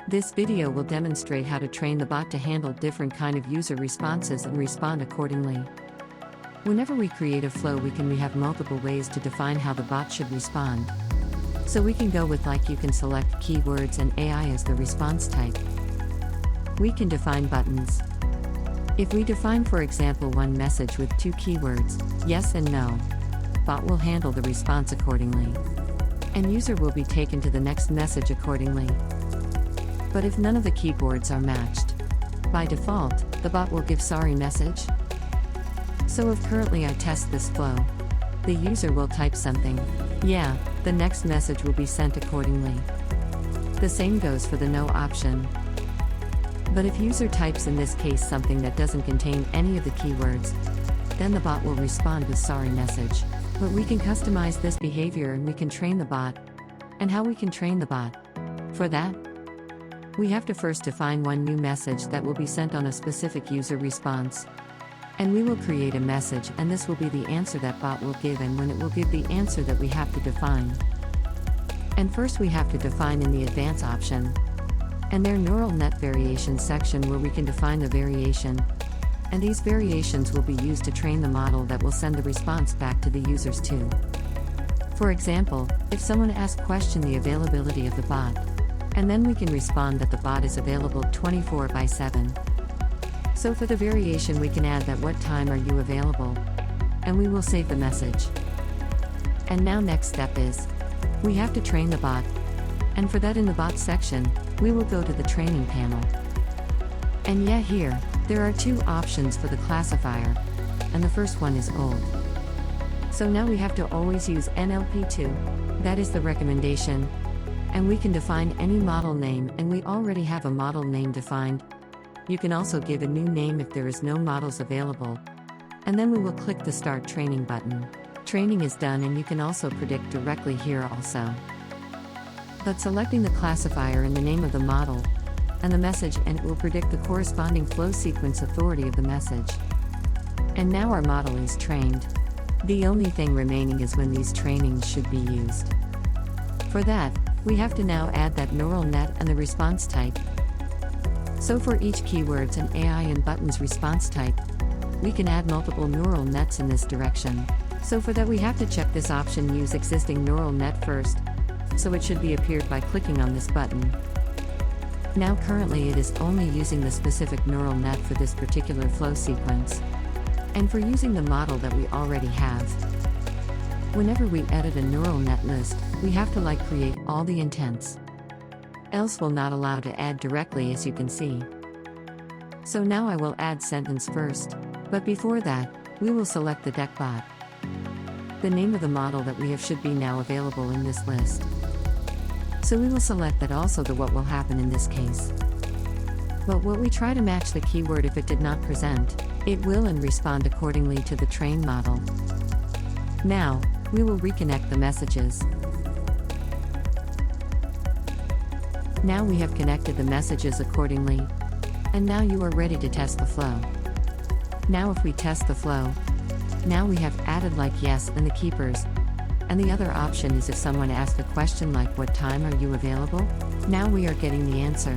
This video will demonstrate how to train the bot to handle different kind of user responses and respond accordingly. Whenever we create a flow, we have multiple ways to define how the bot should respond. So we can go with you can select keywords and AI as the response type. We can define buttons. If we define, for example, one message with two keywords, yes and no, bot will handle the response accordingly. And user will be taken to the next message accordingly. But if none of the keywords are matched, by default, the bot will give sorry message. So if currently I test this flow, the user will type something, yeah, the next message will be sent accordingly. The same goes for the no option. But if user types in this case something that doesn't contain any of the keywords, then the bot will respond with sorry message. But we can customize this behavior and we can train the bot. And how we can train the bot? For that, we have to first define one new message that will be sent on a specific user response. And we will create a message, and this will be the answer that bot will give, and when it will give the answer that we have to define. And first we have to define in the advanced option. And their neural net variation section where we can define the variation. And these variations will be used to train the model that will send the response back to the users too. For example, if someone asks the availability of the bot, and then we can respond that the bot is available 24/7. So for the variation we can add that what time are you available? And we will save the message. And now next step is, we have to train the bot. And for that in the bot section, we will go to the training panel. And here, there are two options for the classifier. And the first one is old. So now we have to always use NLP2. That is the recommendation. And we can define any model name, and we already have a model name defined. You can also give a new name if there is no models available. And then we will click the Start Training button. Training is done, and you can also predict directly here also. But selecting the classifier and the name of the model, and the message, and it will predict the corresponding flow sequence authority of the message. And now our model is trained. The only thing remaining is when these trainings should be used. For that, we have to now add that neural net and the response type. So for each keywords and AI and buttons response type, we can add multiple neural nets in this direction. So for that we have to check this option, use existing neural net first. So it should be appeared by clicking on this button. Now currently it is only using the specific neural net for this particular flow sequence. And for using the model that we already have, whenever we edit a neural net list, we have to create all the intents. Else will not allow to add directly, as you can see. So now I will add sentence first. But before that, we will select the deck bot. The name of the model that we have should be now available in this list. So we will select that also the what will happen in this case. But what we try to match the keyword, if it did not present, it will and respond accordingly to the trained model. Now, we will reconnect the messages. Now we have connected the messages accordingly. And now you are ready to test the flow. Now if we test the flow, now we have added yes and the keepers. And the other option is if someone asks a question like what time are you available? Now we are getting the answer.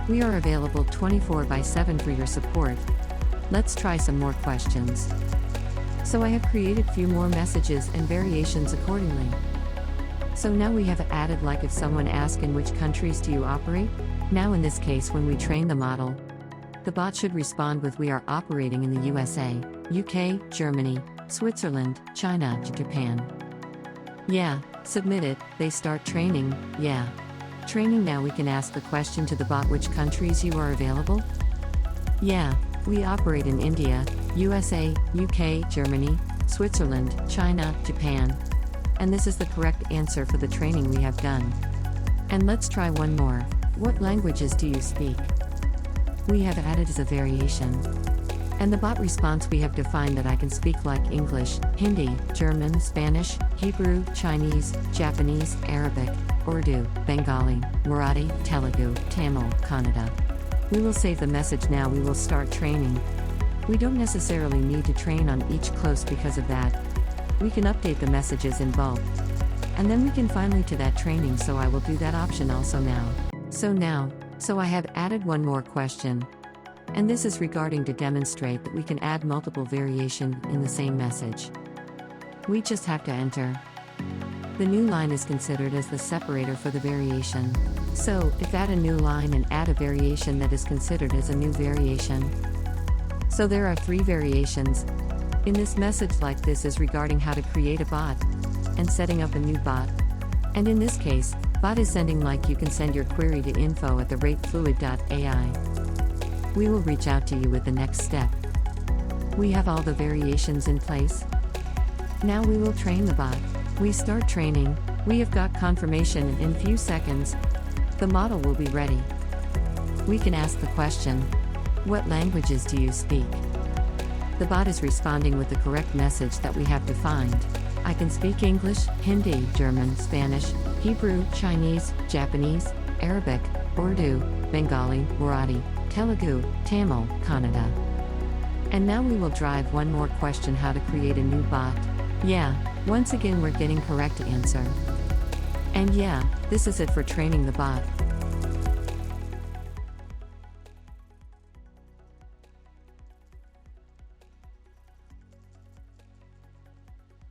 We are available 24/7 for your support. Let's try some more questions. So I have created few more messages and variations accordingly. So now we have added if someone asks in which countries do you operate? Now in this case when we train the model, the bot should respond with we are operating in the USA, UK, Germany, Switzerland, China, Japan. Yeah, submit it, they start training, yeah. Training now we can ask the question to the bot which countries you are available? Yeah, we operate in India, USA, UK, Germany, Switzerland, China, Japan. And this is the correct answer for the training we have done. And let's try one more. What languages do you speak? We have added as a variation. And the bot response we have defined that I can speak English, Hindi, German, Spanish, Hebrew, Chinese, Japanese, Arabic, Urdu, Bengali, Marathi, Telugu, Tamil, Kannada. We will save the message now. We will start training. We don't necessarily need to train on each close because of that. We can update the messages in bulk. And then we can finally to that training, so I will do that option also now. So now, So I have added one more question. And this is regarding to demonstrate that we can add multiple variation in the same message. We just have to enter. The new line is considered as the separator for the variation. So, if add a new line and add a variation that is considered as a new variation. So there are 3 variations. In this message like this is regarding how to create a bot and setting up a new bot. And in this case, bot is sending like you can send your query to info@fluid.ai. We will reach out to you with the next step. We have all the variations in place. Now we will train the bot. We start training. We have got confirmation in few seconds. The model will be ready. We can ask the question, what languages do you speak? The bot is responding with the correct message that we have defined. I can speak English, Hindi, German, Spanish, Hebrew, Chinese, Japanese, Arabic, Urdu, Bengali, Marathi, Telugu, Tamil, Kannada. And now we will drive one more question: how to create a new bot. Yeah, once again we're getting correct answer. And yeah, this is it for training the bot.